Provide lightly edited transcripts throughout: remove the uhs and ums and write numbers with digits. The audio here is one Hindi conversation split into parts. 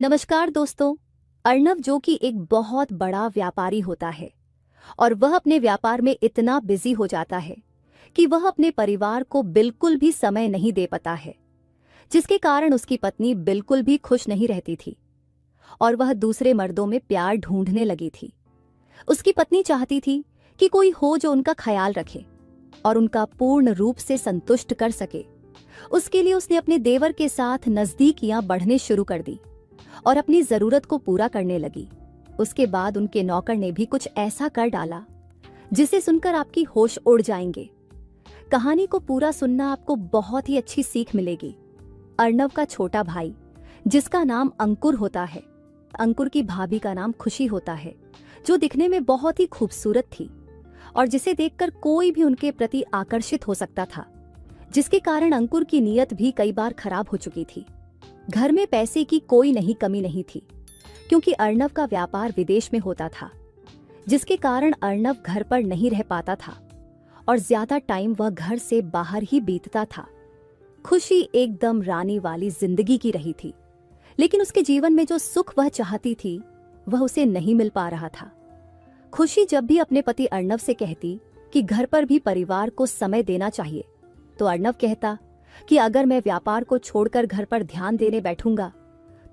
नमस्कार दोस्तों। अर्नव जो कि एक बहुत बड़ा व्यापारी होता है और वह अपने व्यापार में इतना बिजी हो जाता है कि वह अपने परिवार को बिल्कुल भी समय नहीं दे पाता है, जिसके कारण उसकी पत्नी बिल्कुल भी खुश नहीं रहती थी और वह दूसरे मर्दों में प्यार ढूंढने लगी थी। उसकी पत्नी चाहती थी कि कोई हो जो उनका ख्याल रखे और उनका पूर्ण रूप से संतुष्ट कर सके। उसके लिए उसने अपने देवर के साथ नजदीकियां बढ़ने शुरू कर दी और अपनी जरूरत को पूरा करने लगी। उसके बाद उनके नौकर ने भी कुछ ऐसा कर डाला जिसे सुनकर आपकी होश उड़ जाएंगे। कहानी को पूरा सुनना, आपको बहुत ही अच्छी सीख मिलेगी। अर्नव का छोटा भाई, जिसका नाम अंकुर होता है, अंकुर की भाभी का नाम खुशी होता है, जो दिखने में बहुत ही खूबसूरत थी और जिसे देखकर कोई भी उनके प्रति आकर्षित हो सकता था, जिसके कारण अंकुर की नीयत भी कई बार खराब हो चुकी थी। घर में पैसे की कोई कमी नहीं थी, क्योंकि अर्नव का व्यापार विदेश में होता था, जिसके कारण अर्नव घर पर नहीं रह पाता था और ज्यादा टाइम वह घर से बाहर ही बीतता था। खुशी एकदम रानी वाली जिंदगी की रही थी, लेकिन उसके जीवन में जो सुख वह चाहती थी वह उसे नहीं मिल पा रहा था। खुशी जब भी अपने पति अर्नव से कहती कि घर पर भी परिवार को समय देना चाहिए, तो अर्नव कहता कि अगर मैं व्यापार को छोड़कर घर पर ध्यान देने बैठूंगा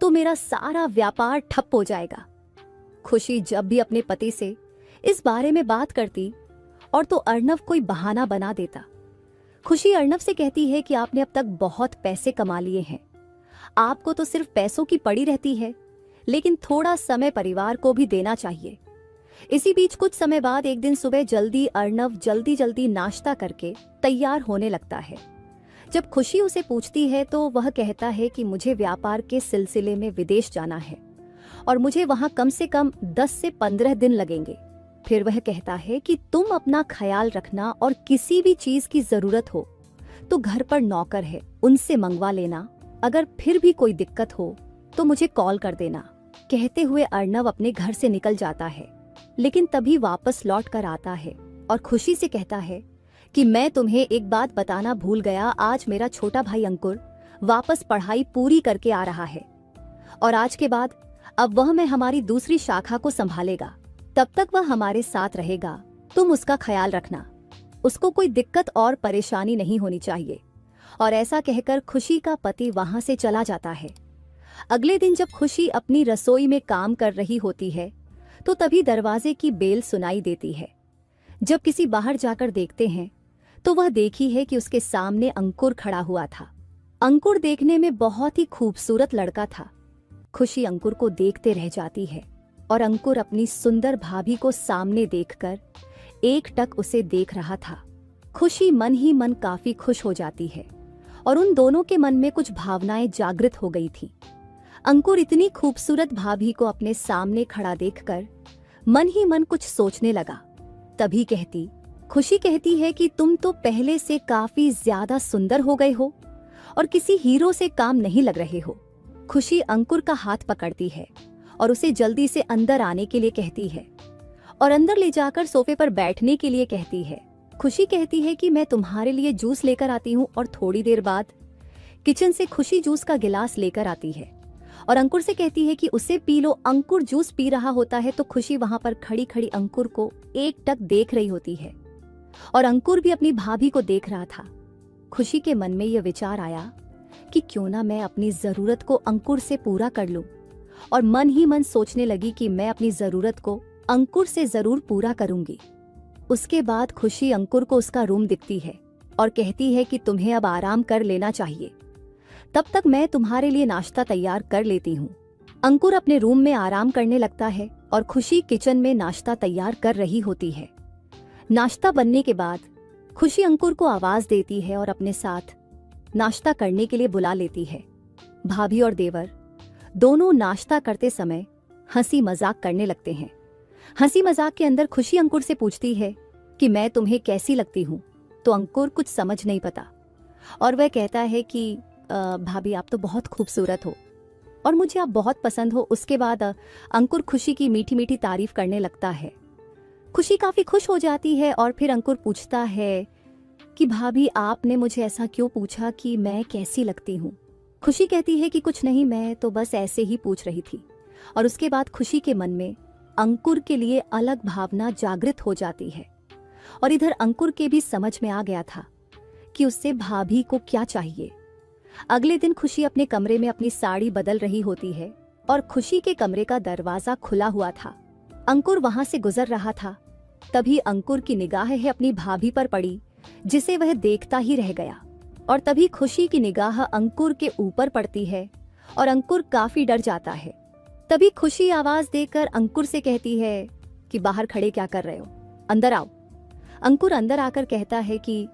तो मेरा सारा व्यापार ठप हो जाएगा। खुशी जब भी अपने पति से इस बारे में बात करती और तो अर्नव कोई बहाना बना देता। खुशी अर्नव से कहती है कि आपने अब तक बहुत पैसे कमा लिए हैं, आपको तो सिर्फ पैसों की पड़ी रहती है, लेकिन थोड़ा समय परिवार को भी देना चाहिए। इसी बीच कुछ समय बाद एक दिन सुबह जल्दी अर्नव जल्दी नाश्ता करके तैयार होने लगता है। जब खुशी उसे पूछती है तो वह कहता है कि मुझे व्यापार के सिलसिले में विदेश जाना है और मुझे वहां कम से कम 10 से 15 दिन लगेंगे। फिर वह कहता है कि तुम अपना ख्याल रखना और किसी भी चीज की जरूरत हो तो घर पर नौकर है, उनसे मंगवा लेना। अगर फिर भी कोई दिक्कत हो तो मुझे कॉल कर देना। कहते हुए अर्नव अपने घर से निकल जाता है, लेकिन तभी वापस लौट कर आता है और खुशी से कहता है कि मैं तुम्हें एक बात बताना भूल गया, आज मेरा छोटा भाई अंकुर वापस पढ़ाई पूरी करके आ रहा है और आज के बाद अब वह मैं हमारी दूसरी शाखा को संभालेगा। तब तक वह हमारे साथ रहेगा, तुम उसका ख्याल रखना, उसको कोई दिक्कत और परेशानी नहीं होनी चाहिए। और ऐसा कहकर खुशी का पति वहां से चला जाता है। अगले दिन जब खुशी अपनी रसोई में काम कर रही होती है तो तभी दरवाजे की बेल सुनाई देती है। जब किसी बाहर जाकर देखते हैं तो वह देखी है कि उसके सामने अंकुर खड़ा हुआ था। अंकुर देखने में बहुत ही खूबसूरत लड़का था। खुशी अंकुर को देखते रह जाती है और अंकुर अपनी सुंदर भाभी को सामने देखकर एकटक उसे देख रहा था। खुशी मन ही मन काफी खुश हो जाती है और उन दोनों के मन में कुछ भावनाएं जागृत हो गई थी। अंकुर इतनी खूबसूरत भाभी को अपने सामने खड़ा देखकर मन ही मन कुछ सोचने लगा। तभी खुशी कहती है कि तुम तो पहले से काफी ज्यादा सुंदर हो गए हो और किसी हीरो से काम नहीं लग रहे हो। खुशी अंकुर का हाथ पकड़ती है और उसे जल्दी से अंदर आने के लिए कहती है और अंदर ले जाकर सोफे पर बैठने के लिए कहती है। खुशी कहती है कि मैं तुम्हारे लिए जूस लेकर आती हूँ और थोड़ी देर बाद किचन से खुशी जूस का गिलास लेकर आती है और अंकुर से कहती है कि उसे पी लो। अंकुर जूस पी रहा होता है तो खुशी वहां पर खड़ी खड़ी अंकुर को एकटक देख रही होती है और अंकुर भी अपनी भाभी को देख रहा था। खुशी के मन में यह विचार आया कि क्यों ना मैं अपनी जरूरत को अंकुर से पूरा कर लूं, और मन ही मन सोचने लगी कि मैं अपनी जरूरत को अंकुर से जरूर पूरा करूंगी। उसके बाद खुशी अंकुर को उसका रूम दिखती है और कहती है कि तुम्हें अब आराम कर लेना चाहिए, तब तक मैं तुम्हारे लिए नाश्ता तैयार कर लेती हूँ। अंकुर अपने रूम में आराम करने लगता है और खुशी किचन में नाश्ता तैयार कर रही होती है। नाश्ता बनने के बाद खुशी अंकुर को आवाज देती है और अपने साथ नाश्ता करने के लिए बुला लेती है। भाभी और देवर दोनों नाश्ता करते समय हंसी मजाक करने लगते हैं। हंसी मजाक के अंदर खुशी अंकुर से पूछती है कि मैं तुम्हें कैसी लगती हूँ, तो अंकुर कुछ समझ नहीं पाता और वह कहता है कि भाभी आप तो बहुत खूबसूरत हो और मुझे आप बहुत पसंद हो। उसके बाद अंकुर खुशी की मीठी मीठी तारीफ करने लगता है। खुशी काफी खुश हो जाती है और फिर अंकुर पूछता है कि भाभी आपने मुझे ऐसा क्यों पूछा कि मैं कैसी लगती हूँ। खुशी कहती है कि कुछ नहीं, मैं तो बस ऐसे ही पूछ रही थी। और उसके बाद खुशी के मन में अंकुर के लिए अलग भावना जागृत हो जाती है। और इधर अंकुर के भी समझ में आ गया था कि उससे भाभी को क्या चाहिए। अगले दिन खुशी अपने कमरे में अपनी साड़ी बदल रही होती है और खुशी के कमरे का दरवाजा खुला हुआ था। अंकुर वहां से गुजर रहा था। तभी अंकुर की निगाह अपनी भाभी पर पड़ी, जिसे वह देखता ही रह गया। और तभी खुशी की निगाह अंकुर के ऊपर पड़ती है और अंकुर काफी डर जाता है। तभी खुशी आवाज देकर अंकुर से कहती है कि बाहर खड़े क्या कर रहे हो, अंदर आओ। अंकुर अंदर आकर कहता है कि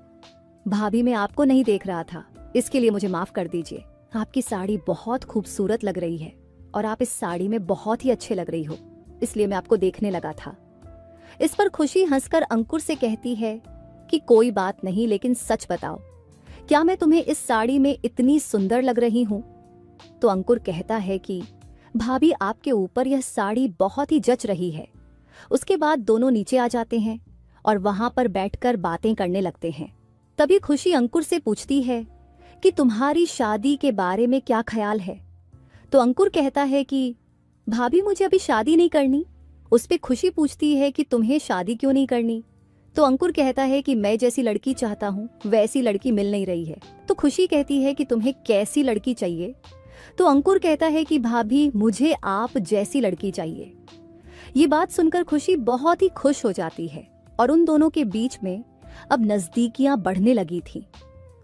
भाभी, मैं आपको नहीं देख रहा था, इसके लिए मुझे माफ कर दीजिए। आपकी साड़ी बहुत खूबसूरत लग रही है और आप इस साड़ी में बहुत ही अच्छे लग रही हो, इसलिए मैं आपको देखने लगा था। इस पर खुशी हंसकर अंकुर से कहती है कि कोई बात नहीं, लेकिन सच बताओ, क्या मैं तुम्हें इस साड़ी में इतनी सुंदर लग रही हूं? तो अंकुर कहता है कि भाभी, आपके ऊपर यह साड़ी बहुत ही जच रही है। उसके बाद दोनों नीचे आ जाते हैं और वहां पर बैठकर बातें करने लगते हैं। तभी खुशी अंकुर से पूछती है कि तुम्हारी शादी के बारे में क्या ख्याल है? तो अंकुर कहता है कि भाभी, मुझे अभी शादी नहीं करनी। उस पे खुशी पूछती है कि तुम्हें शादी क्यों नहीं करनी? तो अंकुर कहता है कि मैं जैसी लड़की चाहता हूँ वैसी लड़की मिल नहीं रही है। तो खुशी कहती है कि तुम्हें कैसी लड़की चाहिए? तो अंकुर कहता है कि भाभी, मुझे आप जैसी लड़की चाहिए। ये बात सुनकर खुशी बहुत ही खुश हो जाती है और उन दोनों के बीच में अब नजदीकियां बढ़ने लगी थी।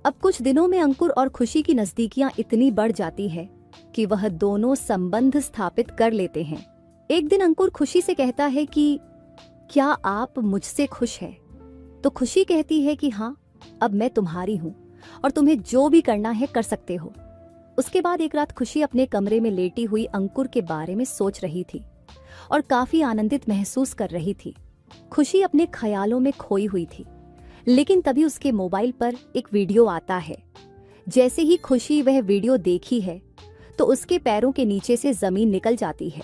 अब कुछ दिनों में अंकुर और खुशी की नजदीकियां इतनी बढ़ जाती है कि वह दोनों संबंध स्थापित कर लेते हैं। एक दिन अंकुर खुशी से कहता है कि क्या आप मुझसे खुश हैं? तो खुशी कहती है कि हाँ, अब मैं तुम्हारी हूँ और तुम्हें जो भी करना है कर सकते हो। उसके बाद एक रात खुशी अपने कमरे में लेटी हुई अंकुर के बारे में सोच रही थी और काफी आनंदित महसूस कर रही थी। खुशी अपने ख्यालों में खोई हुई थी, लेकिन तभी उसके मोबाइल पर एक वीडियो आता है। जैसे ही खुशी वह वीडियो देखी है तो उसके पैरों के नीचे से जमीन निकल जाती है।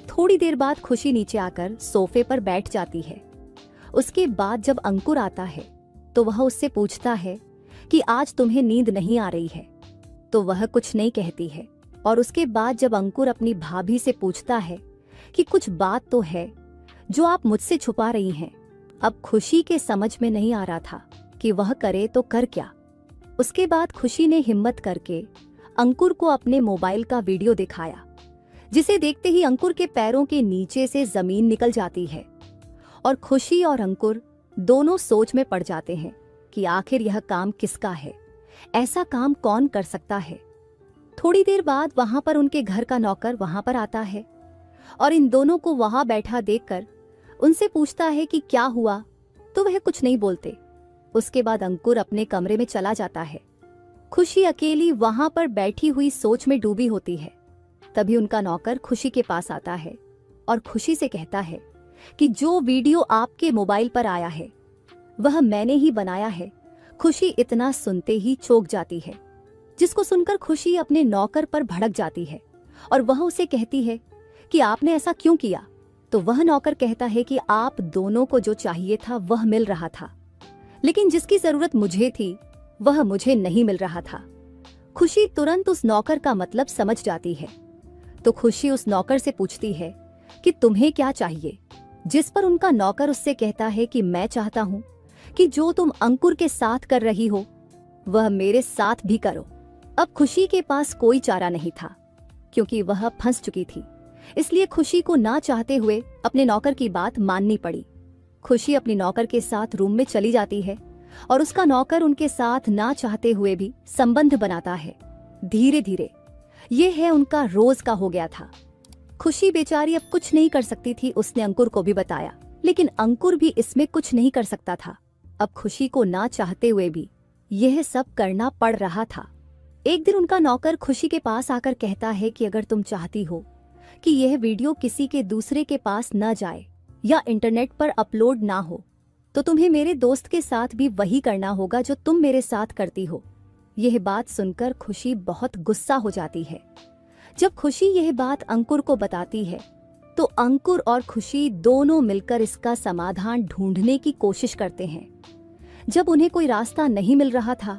थोड़ी देर बाद खुशी नीचे आकर सोफे पर बैठ जाती है। उसके बाद जब अंकुर आता है तो वह उससे पूछता है कि आज तुम्हें नींद नहीं आ रही है? तो वह कुछ नहीं कहती है। और उसके बाद जब अंकुर अपनी भाभी से पूछता है कि कुछ बात तो है जो आप मुझसे छुपा रही हैं, अब खुशी के समझ में नहीं आ रहा था कि वह करे तो कर क्या। उसके बाद खुशी ने हिम्मत करके अंकुर को अपने मोबाइल का वीडियो दिखाया, जिसे देखते ही अंकुर के पैरों के नीचे से जमीन निकल जाती है और खुशी और अंकुर दोनों सोच में पड़ जाते हैं कि आखिर यह काम किसका है, ऐसा काम कौन कर सकता है। थोड़ी देर बाद वहां पर उनके घर का नौकर वहां पर आता है और इन दोनों को वहां बैठा देखकर उनसे पूछता है कि क्या हुआ, तो वह कुछ नहीं बोलते। उसके बाद अंकुर अपने कमरे में चला जाता है। खुशी अकेली वहां पर बैठी हुई सोच में डूबी होती है। तभी उनका नौकर खुशी के पास आता है और खुशी से कहता है कि जो वीडियो आपके मोबाइल पर आया है वह मैंने ही बनाया है। खुशी इतना सुनते ही चौंक जाती है, जिसको सुनकर खुशी अपने नौकर पर भड़क जाती है और वह उसे कहती है कि आपने ऐसा क्यों किया? तो वह नौकर कहता है कि आप दोनों को जो चाहिए था वह मिल रहा था, लेकिन जिसकी जरूरत मुझे थी वह मुझे नहीं मिल रहा था। खुशी तुरंत उस नौकर का मतलब समझ जाती है। तो खुशी उस नौकर से पूछती है कि तुम्हें क्या चाहिए, जिस पर उनका नौकर उससे कहता है कि मैं चाहता हूं कि जो तुम अंकुर के साथ कर रही हो वह मेरे साथ भी करो। अब खुशी के पास कोई चारा नहीं था, क्योंकि वह फंस चुकी थी। इसलिए खुशी को ना चाहते हुए अपने नौकर की बात माननी पड़ी। खुशी अपनी नौकर के साथ रूम में चली जाती है और उसका नौकर उनके साथ ना चाहते हुए भी संबंध बनाता है। धीरे धीरे ये है उनका रोज का हो गया था। खुशी बेचारी अब कुछ नहीं कर सकती थी। उसने अंकुर को भी बताया, लेकिन अंकुर भी इसमें कुछ नहीं कर सकता था। अब खुशी को ना चाहते हुए भी यह सब करना पड़ रहा था। एक दिन उनका नौकर खुशी के पास आकर कहता है कि अगर तुम चाहती हो कि यह वीडियो किसी के दूसरे के पास न जाए या इंटरनेट पर अपलोड ना हो, तो तुम्हें मेरे दोस्त के साथ भी वही करना होगा जो तुम मेरे साथ करती हो। यह बात सुनकर खुशी बहुत गुस्सा हो जाती है। जब खुशी यह बात अंकुर को बताती है तो अंकुर और खुशी दोनों मिलकर इसका समाधान ढूंढने की कोशिश करते हैं। जब उन्हें कोई रास्ता नहीं मिल रहा था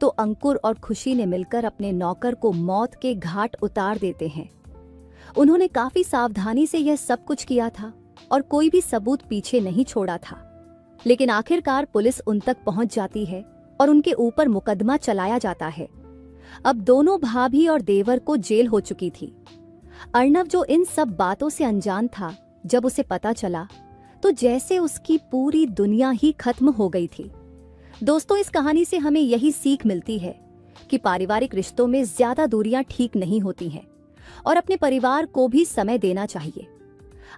तो अंकुर और खुशी ने मिलकर अपने नौकर को मौत के घाट उतार देते हैं। उन्होंने काफी सावधानी से यह सब कुछ किया था और कोई भी सबूत पीछे नहीं छोड़ा था, लेकिन आखिरकार पुलिस उन तक पहुंच जाती है और उनके ऊपर मुकदमा चलाया जाता है। अब दोनों भाभी और देवर को जेल हो चुकी थी। अर्णव, जो इन सब बातों से अनजान था, जब उसे पता चला तो जैसे उसकी पूरी दुनिया ही खत्म हो गई थी। दोस्तों, इस कहानी से हमें यही सीख मिलती है कि पारिवारिक रिश्तों में ज्यादा दूरियां ठीक नहीं होती हैं और अपने परिवार को भी समय देना चाहिए।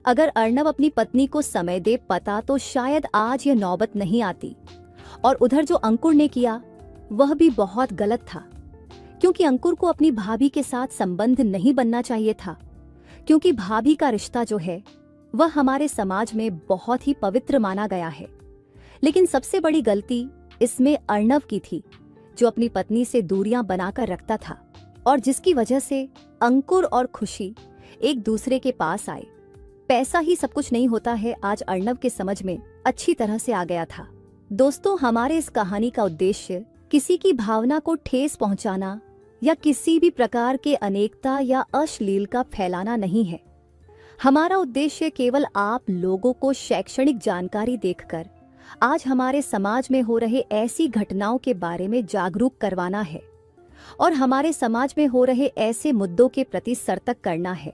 अगर अर्णव अपनी पत्नी को समय दे पाता तो शायद आज यह नौबत नहीं आती। और उधर जो अंकुर ने किया वह भी बहुत गलत था, क्योंकि अंकुर को अपनी भाभी के साथ संबंध नहीं बनना चाहिए था, क्योंकि भाभी का रिश्ता जो है वह हमारे समाज में बहुत ही पवित्र माना गया है। लेकिन सबसे बड़ी गलती इसमें अर्णव की थी, जो अपनी पत्नी से दूरियां बनाकर रखता था और जिसकी वजह से अंकुर और खुशी एक दूसरे के पास आए। पैसा ही सब कुछ नहीं होता है, आज अर्णव के समझ में अच्छी तरह से आ गया था। दोस्तों, हमारे इस कहानी का उद्देश्य किसी की भावना को ठेस पहुंचाना या किसी भी प्रकार के अनेकता या अश्लील का फैलाना नहीं है। हमारा उद्देश्य केवल आप लोगों को शैक्षणिक जानकारी देखकर आज हमारे समाज में हो रहे ऐसी घटनाओं के बारे में जागरूक करवाना है और हमारे समाज में हो रहे ऐसे मुद्दों के प्रति सतर्क करना है।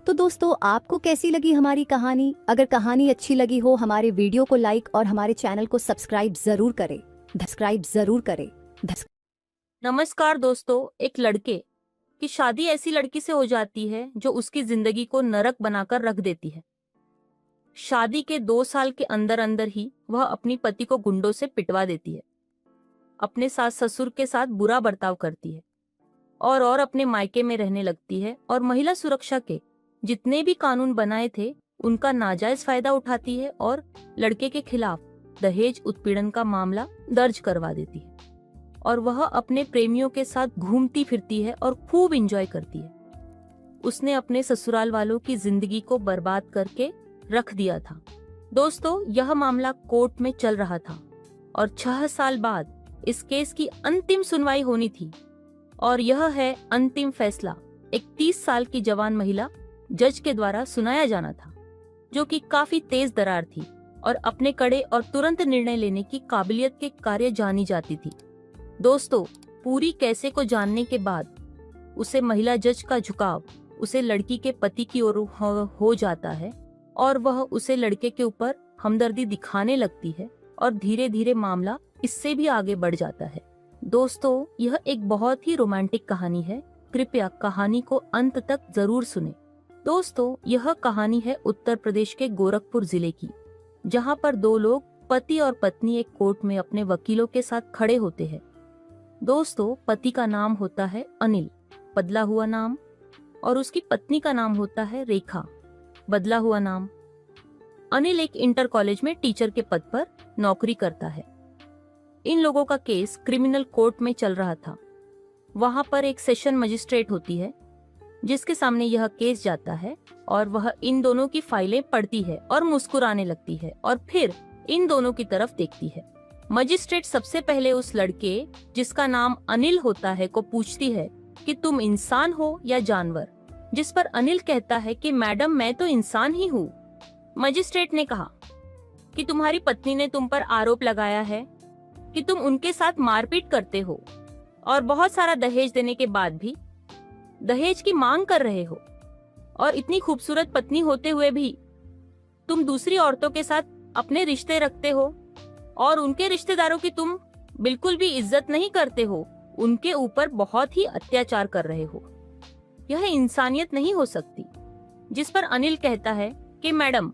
तो दोस्तों, आपको कैसी लगी हमारी कहानी? अगर कहानी अच्छी लगी हो, हमारे वीडियो को लाइक और हमारे चैनल को सब्सक्राइब जरूर करें। नमस्कार दोस्तों, एक लड़के की शादी ऐसी लड़की से हो जाती है जो उसकी जिंदगी को नरक बनाकर रख देती है। शादी के 2 साल के अंदर अंदर ही वह अपनी पति को गुंडों से पिटवा देती है, अपने सास ससुर के साथ बुरा बर्ताव करती है और अपने मायके में रहने लगती है और महिला सुरक्षा के जितने भी कानून बनाए थे उनका नाजायज फायदा उठाती है और लड़के के खिलाफ दहेज उत्पीड़न का मामला दर्ज करवा देती है और वह अपने प्रेमियों के साथ घूमती फिरती है और खूब एंजॉय करती है। उसने अपने ससुराल वालों की जिंदगी को बर्बाद करके रख दिया था। दोस्तों, यह मामला कोर्ट में चल रहा था और 6 साल बाद इस केस की अंतिम सुनवाई होनी थी और यह है अंतिम फैसला। एक 30 साल की जवान महिला जज के द्वारा सुनाया जाना था, जो कि काफी तेज दरार थी और अपने कड़े और तुरंत निर्णय लेने की काबिलियत के कार्य जानी जाती थी। दोस्तों, पूरी कैसे को जानने के बाद उसे महिला जज का झुकाव उसे लड़की के पति की ओर हो जाता है और वह उसे लड़के के ऊपर हमदर्दी दिखाने लगती है और धीरे धीरे मामला इससे भी आगे बढ़ जाता है। दोस्तों, यह एक बहुत ही रोमांटिक कहानी है, कृपया कहानी को अंत तक जरूर सुने। दोस्तों, यह कहानी है उत्तर प्रदेश के गोरखपुर जिले की, जहां पर 2 लोग पति और पत्नी एक कोर्ट में अपने वकीलों के साथ खड़े होते हैं। दोस्तों, पति का नाम होता है अनिल, बदला हुआ नाम, और उसकी पत्नी का नाम होता है रेखा, बदला हुआ नाम। अनिल एक इंटर कॉलेज में टीचर के पद पर नौकरी करता है। इन लोगों का केस क्रिमिनल कोर्ट में चल रहा था। वहां पर एक सेशन मजिस्ट्रेट होती है जिसके सामने यह केस जाता है और वह इन दोनों की फाइलें पढ़ती है और मुस्कुराने लगती है और फिर इन दोनों की तरफ देखती है। मजिस्ट्रेट सबसे पहले उस लड़के, जिसका नाम अनिल होता है, को पूछती है कि तुम इंसान हो या जानवर, जिस पर अनिल कहता है कि मैडम, मैं तो इंसान ही हूँ। मजिस्ट्रेट ने कहा कि तुम्हारी पत्नी ने तुम पर आरोप लगाया है कि तुम उनके साथ मारपीट करते हो और बहुत सारा दहेज देने के बाद भी दहेज की मांग कर रहे हो, और इतनी खूबसूरत पत्नी होते हुए भी तुम दूसरी औरतों के साथ अपने रिश्ते रखते हो और उनके रिश्तेदारों की तुम बिल्कुल भी इज्जत नहीं करते हो, उनके ऊपर बहुत ही अत्याचार कर रहे हो। यह इंसानियत नहीं हो सकती। जिस पर अनिल कहता है कि मैडम,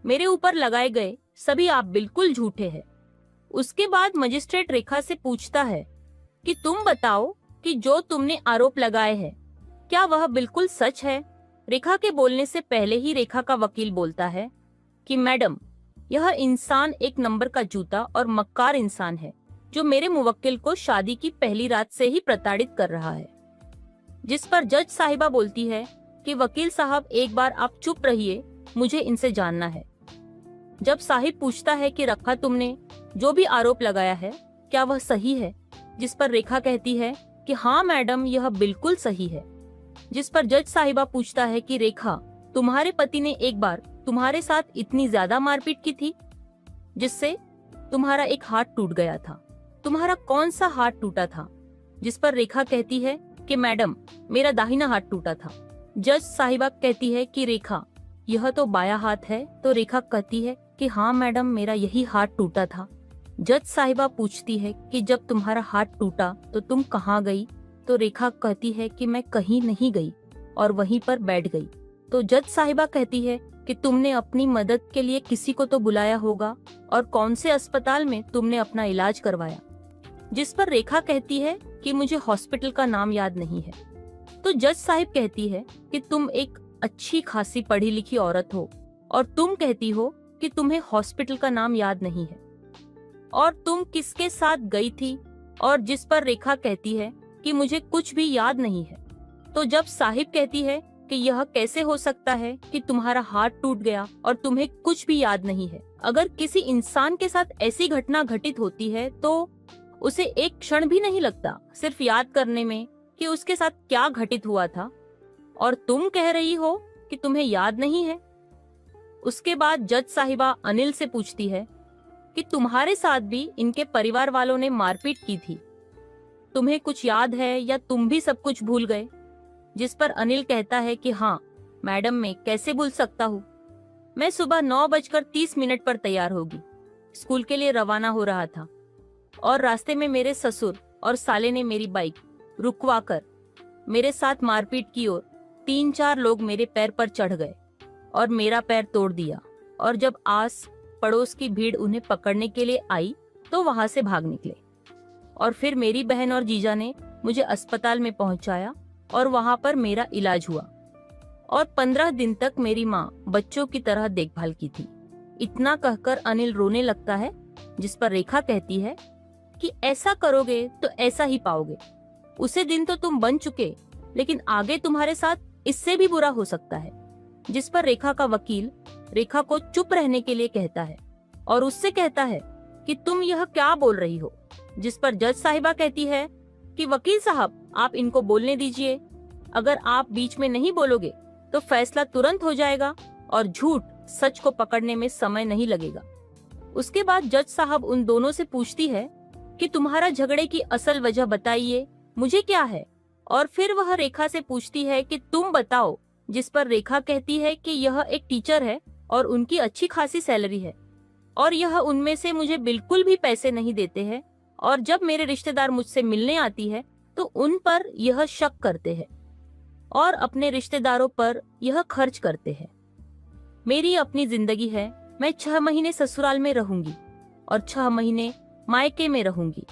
मेरे ऊपर लगाए गए सभी आप बिल्कुल झूठे हैं। उसके बाद मजिस्ट्रेट रेखा से पूछता है कि तुम बताओ कि जो तुमने आरोप लगाए हैं क्या वह बिल्कुल सच है। रेखा के बोलने से पहले ही रेखा का वकील बोलता है कि मैडम, यह इंसान एक नंबर का जूता और मक्कार इंसान है जो मेरे मुवक्किल को शादी की पहली रात से ही प्रताड़ित कर रहा है। जिस पर जज साहिबा बोलती है कि वकील साहब, एक बार आप चुप रहिए, मुझे इनसे जानना है। जब साहिब पूछता है कि रखा, तुमने जो भी आरोप लगाया है क्या वह सही है, जिस पर रेखा कहती है कि हाँ मैडम, यह बिल्कुल सही है। जिस पर जज साहिबा पूछता है कि रेखा, तुम्हारे पति ने एक बार तुम्हारे साथ इतनी ज्यादा मारपीट की थी जिससे तुम्हारा एक हाथ टूट गया था। तुम्हारा कौन सा हाथ टूटा था? जिस पर रेखा कहती है कि मैडम, मेरा दाहिना हाथ टूटा था। जज साहिबा कहती है कि रेखा, यह तो बायां हाथ है। तो रेखा कहती है कि हाँ मैडम, मेरा यही हाथ टूटा था। जज साहिबा पूछती है कि जब तुम्हारा हाथ टूटा तो तुम कहाँ गई? तो रेखा कहती है कि मैं कहीं नहीं गई और वहीं पर बैठ गई। तो जज साहिबा कहती है कि तुमने अपनी मदद के लिए किसी को तो बुलाया होगा, और कौन से अस्पताल में तुमने अपना इलाज करवाया? जिस पर रेखा कहती है कि मुझे हॉस्पिटल का नाम याद नहीं है। तो जज साहिब कहती है कि तुम एक अच्छी खासी पढ़ी लिखी औरत हो और तुम कहती हो कि तुम्हें हॉस्पिटल का नाम याद नहीं है, और तुम किसके साथ गई थी? और जिस पर रेखा कहती है कि मुझे कुछ भी याद नहीं है। तो जब साहिब कहती है कि यह कैसे हो सकता है कि तुम्हारा हाथ टूट गया और तुम्हें कुछ भी याद नहीं है? अगर किसी इंसान के साथ ऐसी घटना घटित होती है तो उसे एक क्षण भी नहीं लगता सिर्फ याद करने में कि उसके साथ क्या घटित हुआ था, और तुम कह रही हो कि तुम्हें याद नहीं है। उसके बाद जज साहिबा अनिल से पूछती है कि तुम्हारे साथ भी इनके परिवार वालों ने मारपीट की थी, तुम्हें कुछ याद है या तुम भी सब कुछ भूल गए? जिस पर अनिल कहता है कि हाँ मैडम, मैं कैसे भूल सकता हूँ। मैं सुबह 9:30 पर तैयार होगी, स्कूल के लिए रवाना हो रहा था, और रास्ते में मेरे ससुर और साले ने मेरी बाइक रुकवाकर मेरे साथ मारपीट की और 3-4 लोग मेरे पैर पर चढ़ गए और मेरा पैर तोड़ दिया। और जब आस पड़ोस की भीड़ उन्हें पकड़ने के लिए आई तो वहां से भाग निकले, और फिर मेरी बहन और जीजा ने मुझे अस्पताल में पहुंचाया और वहां पर मेरा इलाज हुआ, और 15 दिन तक मेरी माँ बच्चों की तरह देखभाल की थी। इतना कहकर अनिल रोने लगता है। जिस पर रेखा कहती है कि ऐसा करोगे तो ऐसा ही पाओगे। उसे दिन तो तुम बन चुके, लेकिन आगे तुम्हारे साथ इससे भी बुरा हो सकता है। जिस पर रेखा का वकील रेखा को चुप रहने के लिए कहता है और उससे कहता है कि तुम यह क्या बोल रही हो। जिस पर जज साहिबा कहती है कि वकील साहब, आप इनको बोलने दीजिए। अगर आप बीच में नहीं बोलोगे तो फैसला तुरंत हो जाएगा और झूठ सच को पकड़ने में समय नहीं लगेगा। उसके बाद जज साहब उन दोनों से पूछती है कि तुम्हारा झगड़े की असल वजह बताइए, मुझे क्या है? और फिर वह रेखा से पूछती है कि तुम बताओ। जिस पर रेखा कहती है कि यह एक टीचर है और उनकी अच्छी खासी सैलरी है, और यह उनमें से मुझे बिल्कुल भी पैसे नहीं देते हैं, और जब मेरे रिश्तेदार मुझसे मिलने आती है तो उन पर यह शक करते हैं और अपने रिश्तेदारों पर यह खर्च करते हैं। मेरी अपनी जिंदगी है, मैं 6 महीने ससुराल में रहूंगी और 6 महीने मायके में रहूंगी।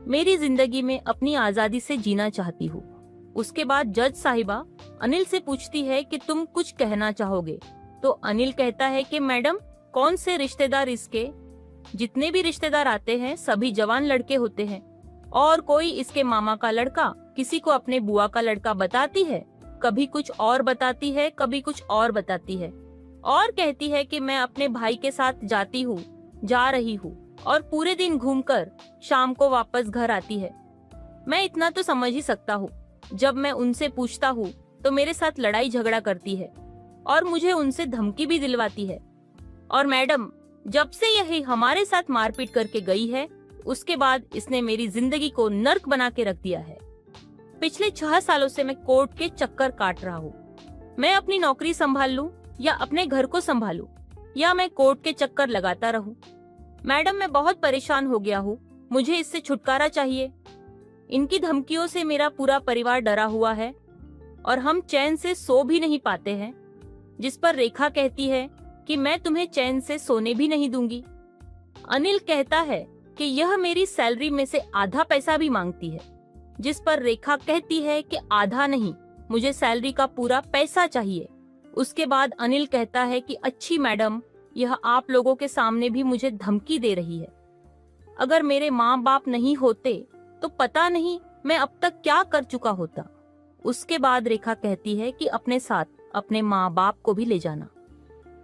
मेरी जिंदगी में अपनी आजादी से जीना चाहती हूँ। उसके बाद जज साहिबा अनिल से पूछती है कि तुम कुछ कहना चाहोगे? तो अनिल कहता है कि मैडम, कौन से रिश्तेदार इसके? जितने भी रिश्तेदार आते हैं सभी जवान लड़के होते हैं, और कोई इसके मामा का लड़का किसी को अपने बुआ का लड़का बताती है, कभी कुछ और बताती है, कभी कुछ और बताती है, और कहती है कि मैं अपने भाई के साथ जाती हूँ, जा रही हूँ, और पूरे दिन घूमकर शाम को वापस घर आती है। मैं इतना तो समझ ही सकता हूँ। जब मैं उनसे पूछता हूँ तो मेरे साथ लड़ाई झगड़ा करती है और मुझे उनसे धमकी भी दिलवाती है। और मैडम, जब से यही हमारे साथ मारपीट करके गई है, उसके बाद इसने मेरी जिंदगी को नर्क बना के रख दिया है। पिछले 6 सालों से मैं कोर्ट के चक्कर काट रहा हूँ। मैं अपनी नौकरी संभाल लूं या अपने घर को संभालूं, या मैं कोर्ट के चक्कर लगाता रहूं। मैडम, मैं बहुत परेशान हो गया हूँ, मुझे इससे छुटकारा चाहिए। इनकी धमकियों से मेरा पूरा परिवार डरा हुआ है और हम चैन से सो भी नहीं पाते हैं। जिस पर रेखा कहती है कि मैं तुम्हें चैन से सोने भी नहीं दूंगी। अनिल कहता है कि यह मेरी सैलरी में से आधा पैसा भी मांगती है। जिस पर रेखा कहती है कि आधा नहीं, मुझे सैलरी का पूरा पैसा चाहिए। उसके बाद अनिल कहता है कि अच्छी मैडम, यह आप लोगों के सामने भी मुझे धमकी दे रही है। अगर मेरे माँ बाप नहीं होते तो पता नहीं मैं अब तक क्या कर चुका होता। उसके बाद रेखा कहती है कि अपने साथ अपने माँ बाप को भी ले जाना।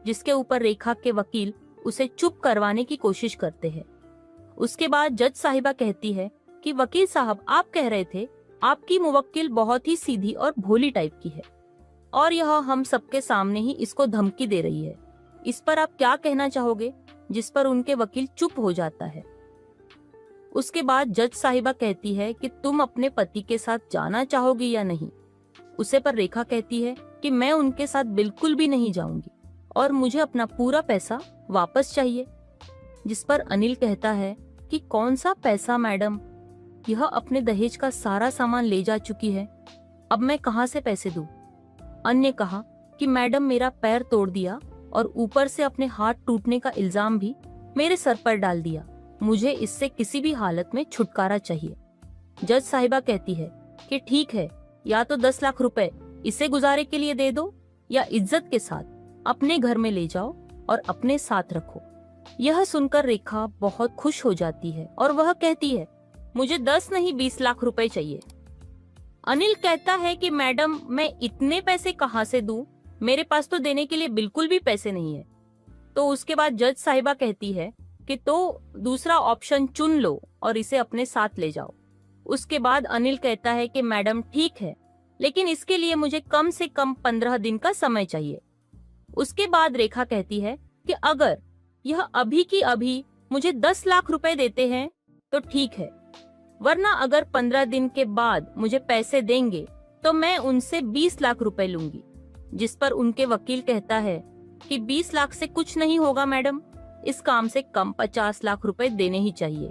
जिसके ऊपर रेखा के वकील उसे चुप करवाने की कोशिश करते हैं। उसके बाद जज साहिबा कहती है कि वकील साहब, आप कह रहे थे आपकी मुवक्किल बहुत ही सीधी और भोली टाइप की है और यह हम सबके सामने ही इसको धमकी दे रही है। इस पर आप क्या कहना चाहोगे? जिस पर उनके वकील चुप हो जाता है। उसके बाद जज साहिबा कहती है कि तुम अपने पति के साथ जाना चाहोगी या नहीं। उसे पर रेखा कहती है कि मैं उनके साथ बिल्कुल भी नहीं जाऊंगी और मुझे अपना पूरा पैसा वापस चाहिए। जिस पर अनिल कहता है कि कौन सा पैसा मैडम, यह अपने दहेज का सारा सामान ले जा चुकी है, अब मैं कहाँ से पैसे दूं? अन्य ने कहा कि मैडम मेरा पैर तोड़ दिया और ऊपर से अपने हाथ टूटने का इल्जाम भी मेरे सर पर डाल दिया, मुझे इससे किसी भी हालत में छुटकारा चाहिए। जज साहिबा कहती है कि ठीक है, या तो 10 लाख रुपए इसे गुजारे के लिए दे दो या इज्जत के साथ अपने घर में ले जाओ और अपने साथ रखो। यह सुनकर रेखा बहुत खुश हो जाती है और वह कहती है मुझे 10 नहीं 20 लाख रुपए चाहिए। अनिल कहता है कि मैडम मैं इतने पैसे कहाँ से दूं, मेरे पास तो देने के लिए बिल्कुल भी पैसे नहीं है। तो उसके बाद जज साहिबा कहती है कि तो दूसरा ऑप्शन चुन लो और इसे अपने साथ ले जाओ। उसके बाद अनिल कहता है कि मैडम ठीक है, लेकिन इसके लिए मुझे कम से कम 15 दिन का समय चाहिए। उसके बाद रेखा कहती है कि अगर यह अभी की अभी मुझे 10 लाख रुपए देते हैं तो ठीक है, वरना अगर 15 दिन के बाद मुझे पैसे देंगे तो मैं उनसे 20 लाख रुपए लूंगी। जिस पर उनके वकील कहता है कि 20 लाख से कुछ नहीं होगा मैडम, इस काम से कम 50 लाख रुपए देने ही चाहिए।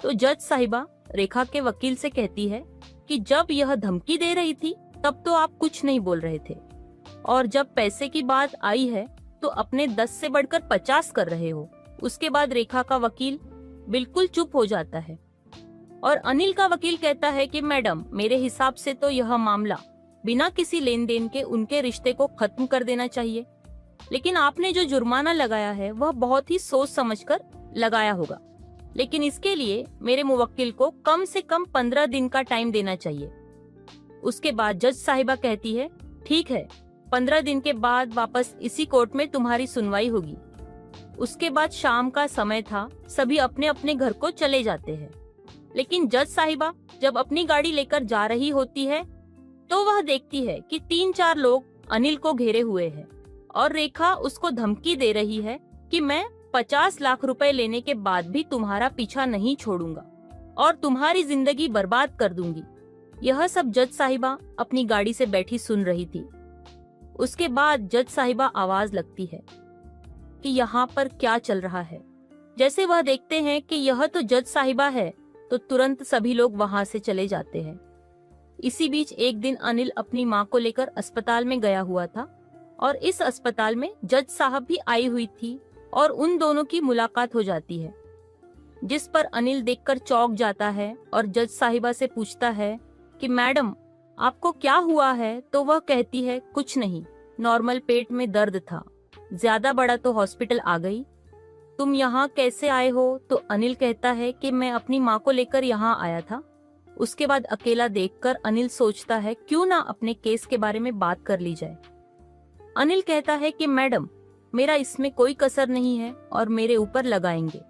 तो जज साहिबा रेखा के वकील से कहती है कि जब यह धमकी दे रही थी तब तो आप कुछ नहीं बोल रहे थे, और जब पैसे की बात आई है तो अपने 10 से बढ़कर 50 कर रहे हो। उसके बाद रेखा का वकील बिल्कुल चुप हो जाता है और अनिल का वकील कहता है कि मैडम मेरे हिसाब से तो यह मामला बिना किसी लेन देन के उनके रिश्ते को खत्म कर देना चाहिए, लेकिन आपने जो जुर्माना लगाया है वह बहुत ही सोच समझकर लगाया होगा, लेकिन इसके लिए मेरे मुवक्किल को कम से कम 15 दिन का टाइम देना चाहिए। उसके बाद जज साहिबा कहती है ठीक है, 15 दिन के बाद वापस इसी कोर्ट में तुम्हारी सुनवाई होगी। उसके बाद शाम का समय था, सभी अपने अपने घर को चले जाते हैं, लेकिन जज साहिबा जब अपनी गाड़ी लेकर जा रही होती है तो वह देखती है कि 3-4 लोग अनिल को घेरे हुए हैं और रेखा उसको धमकी दे रही है कि मैं 50 लाख रुपए लेने के बाद भी तुम्हारा पीछा नहीं छोड़ूंगा और तुम्हारी जिंदगी बर्बाद कर दूंगी। यह सब जज साहिबा अपनी गाड़ी से बैठी सुन रही थी। उसके बाद जज साहिबा आवाज लगती है कि यहाँ पर क्या चल रहा है। जैसे वह देखते हैं कि यह तो जज साहिबा है तो तुरंत सभी लोग वहां से चले जाते हैं। इसी बीच एक दिन अनिल अपनी माँ को लेकर अस्पताल में गया हुआ था और इस अस्पताल में जज साहब भी आई हुई थी और उन दोनों की मुलाकात हो जाती है, जिस पर अनिल देखकर चौंक जाता है और जज साहिबा से पूछता है कि मैडम आपको क्या हुआ है? तो वह कहती है कुछ नहीं, नॉर्मल पेट में दर्द था, ज्यादा बड़ा तो हॉस्पिटल आ गई। तुम यहाँ कैसे आए हो? तो अनिल कहता है कि मैं अपनी माँ को लेकर यहाँ आया था। उसके बाद अकेला देखकर अनिल सोचता है क्यों ना अपने केस के बारे में बात कर ली जाए। अनिल कहता है कि मैडम मेरा इसमें कोई कसर नहीं है और मेरे ऊपर लगाएंगे,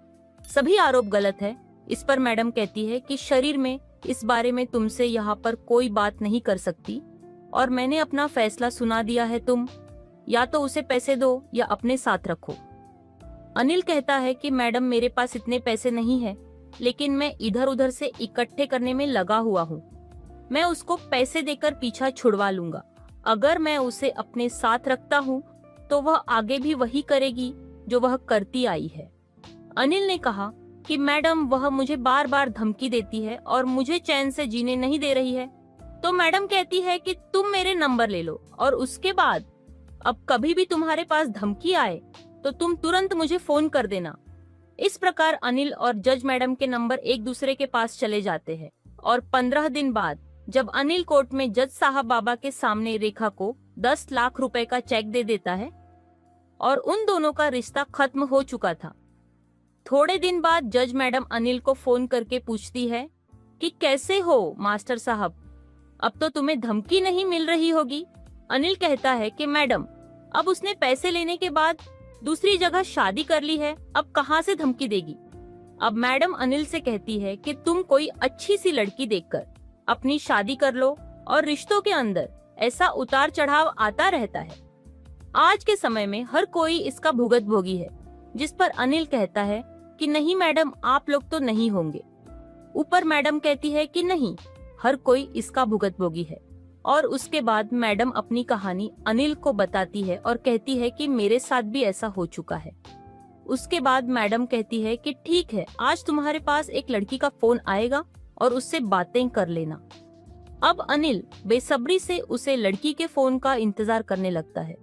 सभी आरोप गलत है। इस पर मैडम कहती है कि शरीर में इस बारे में तुमसे यहाँ पर कोई बात नहीं कर सकती और मैंने अपना फैसला सुना दिया है, तुम या तो उसे पैसे दो या अपने साथ रखो। अनिल कहता है कि मैडम मेरे पास इतने पैसे नहीं है, लेकिन मैं इधर उधर से इकट्ठे करने में लगा हुआ हूँ, मैं उसको पैसे देकर पीछा छुड़वा लूंगा। अगर मैं उसे अपने साथ रखता हूँ तो वह आगे भी वही करेगी जो वह करती आई है। अनिल ने कहा कि मैडम वह मुझे बार बार धमकी देती है और मुझे चैन से जीने नहीं दे रही है। तो मैडम कहती है कि तुम मेरे नंबर ले लो और उसके बाद अब कभी भी तुम्हारे पास धमकी आए तो तुम तुरंत मुझे फोन कर देना। इस प्रकार अनिल और जज मैडम के नंबर एक दूसरे के पास चले जाते हैं और 15 दिन बाद जब अनिल कोर्ट में जज साहब बाबा के सामने रेखा को 10 लाख रुपए का चेक दे देता है और उन दोनों का रिश्ता खत्म हो चुका था। थोड़े दिन बाद जज मैडम अनिल को फोन करके पूछती है कि कैसे हो मास्टर साहब, अब तो तुम्हें धमकी नहीं मिल रही होगी। अनिल कहता है कि मैडम अब उसने पैसे लेने के बाद दूसरी जगह शादी कर ली है, अब कहाँ से धमकी देगी। अब मैडम अनिल से कहती है कि तुम कोई अच्छी सी लड़की देखकर अपनी शादी कर लो, और रिश्तों के अंदर ऐसा उतार चढ़ाव आता रहता है। आज के समय में हर कोई इसका भुगत भोगी है, जिस पर अनिल कहता है कि नहीं मैडम, आप लोग तो नहीं होंगे। ऊपर मैडम कहती है कि नहीं, हर कोई इसका भुगत भोगी है। और उसके बाद मैडम अपनी कहानी अनिल को बताती है और कहती है कि मेरे साथ भी ऐसा हो चुका है। उसके बाद मैडम कहती है कि ठीक है, आज तुम्हारे पास एक लड़की का फोन आएगा और उससे बातें कर लेना। अब अनिल बेसब्री से उसे लड़की के फोन का इंतजार करने लगता है,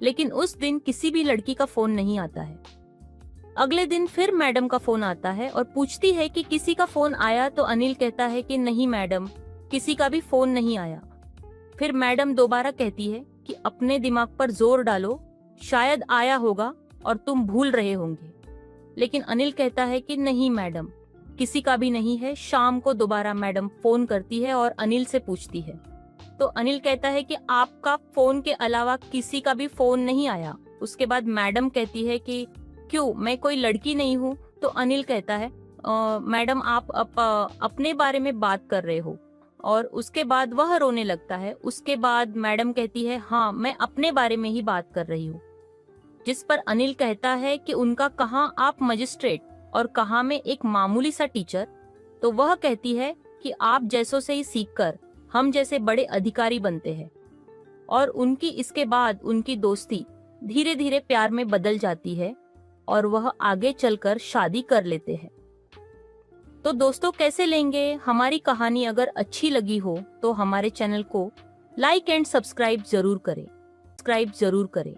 लेकिन उस दिन किसी भी लड़की का फोन नहीं आता है। अगले दिन फिर मैडम का फोन आता है और पूछती है कि किसी का फोन आया, तो अनिल कहता है कि नहीं मैडम, किसी का भी फोन नहीं आया। फिर मैडम दोबारा कहती है कि अपने दिमाग पर जोर डालो, शायद आया होगा और तुम भूल रहे होंगे। लेकिन अनिल कहता है कि नहीं मैडम, किसी का भी नहीं है। शाम को दोबारा मैडम फोन करती है और अनिल से पूछती है, तो अनिल कहता है कि आपका फोन के अलावा किसी का भी फोन नहीं आया। उसके बाद मैडम कहती है कि क्यों, मैं कोई लड़की नहीं हूँ? तो अनिल कहता है मैडम, आप अपने बारे में बात कर रहे हो। और उसके बाद वह रोने लगता है। उसके बाद मैडम कहती है हाँ, मैं अपने बारे में ही बात कर रही हूँ। जिस पर अनिल कहता है कि उनका कहाँ आप मजिस्ट्रेट और कहाँ में एक मामूली सा टीचर। तो वह कहती है कि आप जैसों से ही सीखकर हम जैसे बड़े अधिकारी बनते हैं। और उनकी इसके बाद उनकी दोस्ती धीरे धीरे प्यार में बदल जाती है और वह आगे चलकर शादी कर लेते हैं। तो दोस्तों, कैसे लेंगे हमारी कहानी? अगर अच्छी लगी हो तो हमारे चैनल को लाइक एंड सब्सक्राइब जरूर करें।